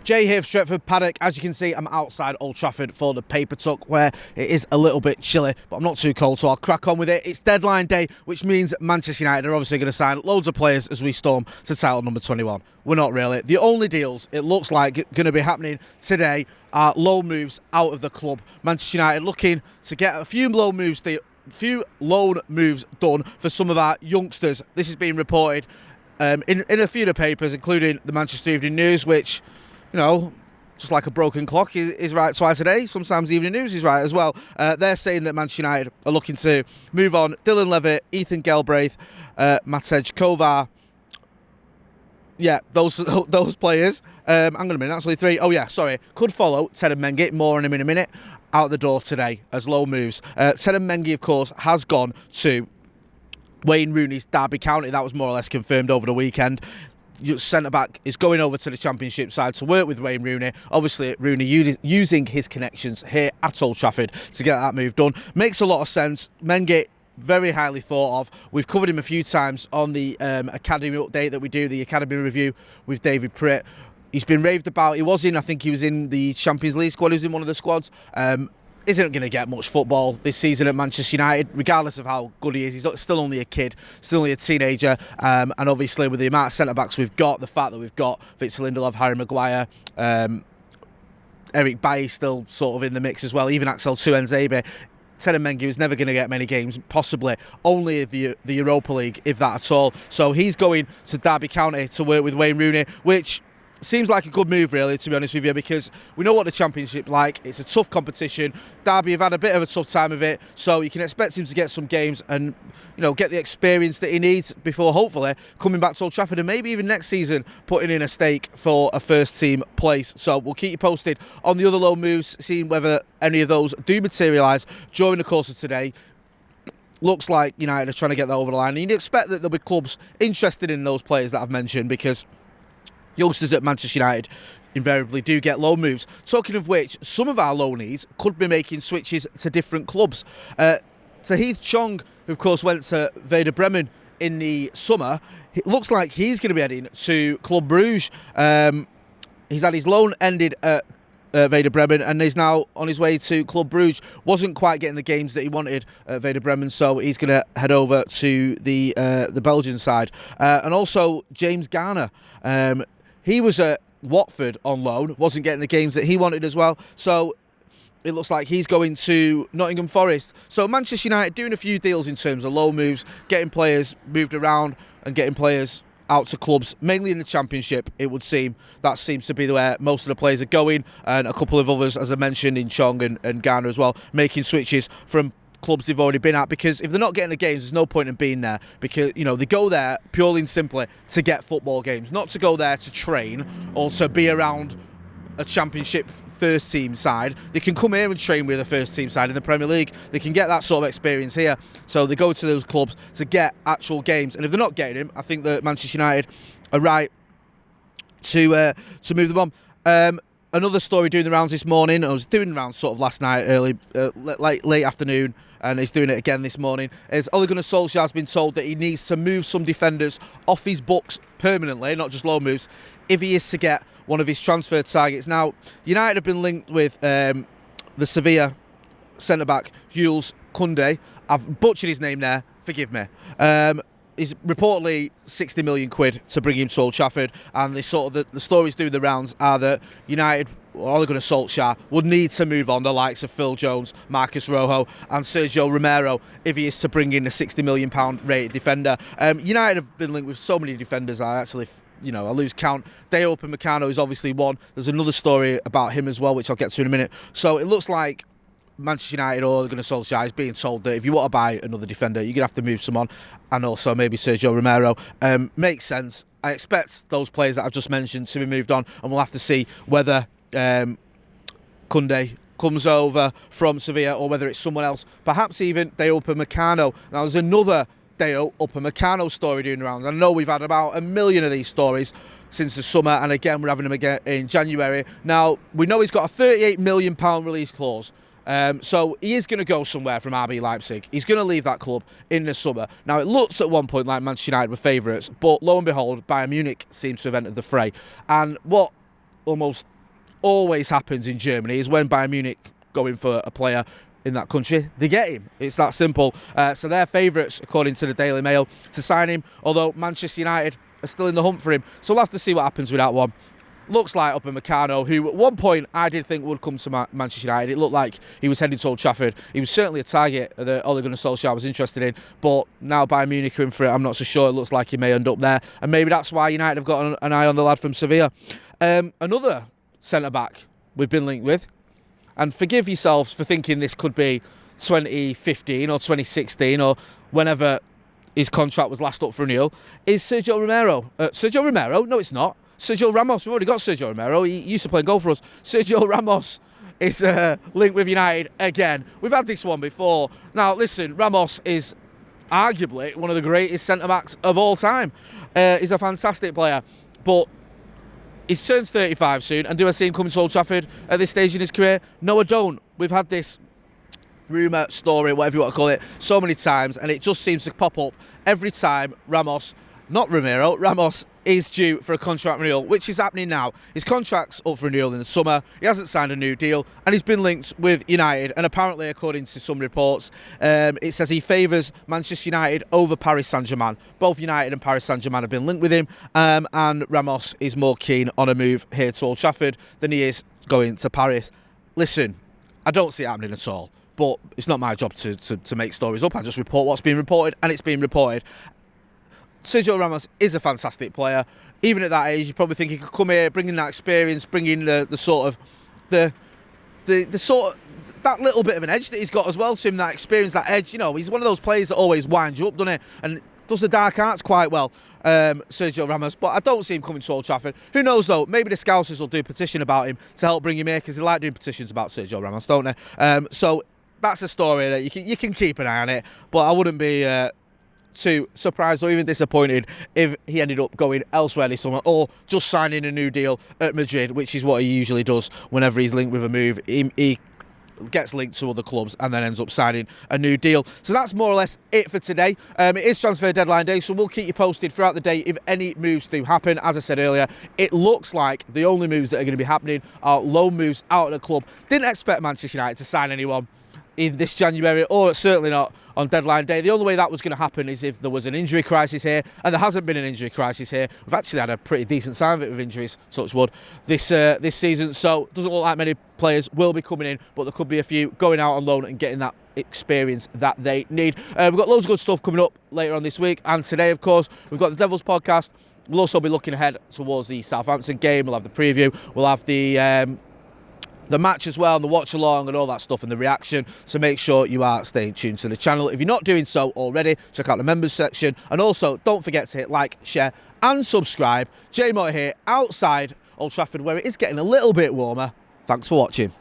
Jay here for Stretford, Paddock. As you can see, I'm outside Old Trafford for the paper tuck, where it is a little bit chilly, but I'm not too cold, so I'll crack on with it. It's deadline day, which means Manchester United are obviously going to sign loads of players as we storm to title number 21. We're not really. The only deals it looks like going to be happening today are loan moves out of the club. Manchester United looking to get a few loan moves done for some of our youngsters. This is being reported in a few of the papers, including the Manchester Evening News, which, you know, just like a broken clock, is right twice a day. Sometimes the Evening News is right as well. They're saying that Manchester United are looking to move on Dylan Levitt, Ethan Galbraith, Matej Kovar. Yeah, those players. Hang on a minute, that's only three. Oh yeah, sorry. Could follow Ted and Mengi. More on him in a minute. Out the door today as low moves. Ted and Mengi, of course, has gone to Wayne Rooney's Derby County. That was more or less confirmed over the weekend. Centre-back is going over to the Championship side to work with Wayne Rooney. Obviously, Rooney using his connections here at Old Trafford to get that move done. Makes a lot of sense. Mengi, very highly thought of. We've covered him a few times on the Academy update that we do, the Academy review with David Pritt. He's been raved about. I think he was in the Champions League squad. He was in one of the squads. Isn't going to get much football this season at Manchester United, regardless of how good he is. He's still only a kid, still only a teenager, and obviously with the amount of centre-backs we've got, the fact that we've got Victor Lindelof, Harry Maguire, Eric Bailly still sort of in the mix as well, even Axel Tuanzebe. Ted and Mengi was never going to get many games, possibly only the Europa League, if that at all. So he's going to Derby County to work with Wayne Rooney, which seems like a good move, really, to be honest with you, because we know what the Championship's like. It's a tough competition. Derby have had a bit of a tough time of it, so you can expect him to get some games and, you know, get the experience that he needs before hopefully coming back to Old Trafford and maybe even next season putting in a stake for a first-team place. So we'll keep you posted on the other loan moves, seeing whether any of those do materialise during the course of today. Looks like United are trying to get that over the line, and you'd expect that there'll be clubs interested in those players that I've mentioned, because youngsters at Manchester United invariably do get loan moves. Talking of which, some of our loanees could be making switches to different clubs. Tahith Chong, who of course went to Werder Bremen in the summer, it looks like he's going to be heading to Club Bruges. He's had his loan ended at Werder Bremen, and he's now on his way to Club Bruges. Wasn't quite getting the games that he wanted at Werder Bremen, so he's going to head over to the Belgian side. And also James Garner. He was at Watford on loan, wasn't getting the games that he wanted as well. So it looks like he's going to Nottingham Forest. So Manchester United doing a few deals in terms of loan moves, getting players moved around and getting players out to clubs, mainly in the Championship, it would seem. That seems to be where most of the players are going, and a couple of others, as I mentioned, in Chong and Garner as well, making switches from clubs they've already been at, because if they're not getting the games, there's no point in being there, because, you know, they go there purely and simply to get football games, not to go there to train or to be around a Championship first team side. They can come here and train with a first team side in the Premier League. They can get that sort of experience here, so they go to those clubs to get actual games, and if they're not getting them, I think that Manchester United are right to move them on. Another story doing the rounds this morning, I was doing the rounds sort of last night, late afternoon, and he's doing it again this morning, is Ole Gunnar Solskjaer has been told that he needs to move some defenders off his books permanently, not just loan moves, if he is to get one of his transfer targets. Now, United have been linked with the Sevilla centre-back, Jules Koundé. I've butchered his name there, forgive me. Is reportedly 60 million quid to bring him to Old Trafford, and the stories doing the rounds are that United, or Ole Gunnar Solskjaer, would need to move on the likes of Phil Jones, Marcus Rojo and Sergio Ramos if he is to bring in a £60 million rated defender. United have been linked with so many defenders, I lose count. Dale Upamecano is obviously one. There's another story about him as well, which I'll get to in a minute. So it looks like Manchester United or Ole Gunnar Solskjaer is being told that if you want to buy another defender, you're going to have to move someone, and also maybe Sergio Romero. Makes sense. I expect those players that I've just mentioned to be moved on, and we'll have to see whether Koundé comes over from Sevilla or whether it's someone else, perhaps even Dale Upamecano. Now, there's another Dale Upamecano story doing the rounds. I know we've had about 1 million of these stories since the summer, and again we're having them again in January. Now, we know he's got a £38 million release clause. So he is going to go somewhere from RB Leipzig. He's going to leave that club in the summer. Now, it looks at one point like Manchester United were favourites, but lo and behold, Bayern Munich seems to have entered the fray. And what almost always happens in Germany is when Bayern Munich go in for a player in that country, they get him. It's that simple. So they're favourites, according to the Daily Mail, to sign him, although Manchester United are still in the hunt for him. So we'll have to see what happens with that one. Looks like Upamecano, who at one point I did think would come to Manchester United. It looked like he was heading to Old Trafford. He was certainly a target that Ole Gunnar Solskjaer was interested in, but now Bayern Munich are in for it. I'm not so sure. It looks like he may end up there, and maybe that's why United have got an eye on the lad from Sevilla. Another centre-back we've been linked with, and forgive yourselves for thinking this could be 2015 or 2016 or whenever his contract was last up for renewal, is Sergio Romero. Sergio Romero? No, it's not. Sergio Ramos. We've already got Sergio Romero. He used to play goal for us. Sergio Ramos is linked with United again. We've had this one before. Now, listen, Ramos is arguably one of the greatest centre-backs of all time. He's a fantastic player, but he's turned 35 soon, and do I see him coming to Old Trafford at this stage in his career? No, I don't. We've had this rumour, story, whatever you want to call it, so many times, and it just seems to pop up every time Ramos is due for a contract renewal, which is happening now. His contract's up for renewal in the summer. He hasn't signed a new deal, and he's been linked with United. And apparently, according to some reports, it says he favours Manchester United over Paris Saint-Germain. Both United and Paris Saint-Germain have been linked with him, and Ramos is more keen on a move here to Old Trafford than he is going to Paris. Listen, I don't see it happening at all, but it's not my job to make stories up. I just report what's being reported, and it's being reported. Sergio Ramos is a fantastic player. Even at that age, you probably think he could come here, bring in that experience, bring in the sort of that little bit of an edge that he's got as well to him, that experience, that edge. You know, he's one of those players that always winds you up, doesn't he? And does the dark arts quite well, Sergio Ramos. But I don't see him coming to Old Trafford. Who knows, though? Maybe the Scousers will do a petition about him to help bring him here, because they like doing petitions about Sergio Ramos, don't they? So that's a story that you can keep an eye on it. But I wouldn't be too surprised or even disappointed if he ended up going elsewhere this summer, or just signing a new deal at Madrid, which is what he usually does whenever he's linked with a move. He gets linked to other clubs and then ends up signing a new deal. So that's more or less it for today. It is transfer deadline day, so we'll keep you posted throughout the day if any moves do happen. As I said earlier, it looks like the only moves that are going to be happening are loan moves out of the club. Didn't expect Manchester United to sign anyone in this January, or certainly not on deadline day. The only way that was going to happen is if there was an injury crisis here, and there hasn't been an injury crisis here. We've actually had a pretty decent sign of it with injuries, touch wood, this season. So doesn't look like many players will be coming in, but there could be a few going out on loan and getting that experience that they need. We've got loads of good stuff coming up later on this week, and today, of course, we've got the Devils podcast. We'll also be looking ahead towards the Southampton game. We'll have the preview. We'll have the match as well, and the watch along and all that stuff, and the reaction. So make sure you are staying tuned to the channel. If you're not doing so already, check out the members section, and also don't forget to hit like, share and subscribe. Jay Moore here outside Old Trafford, where it is getting a little bit warmer. Thanks for watching.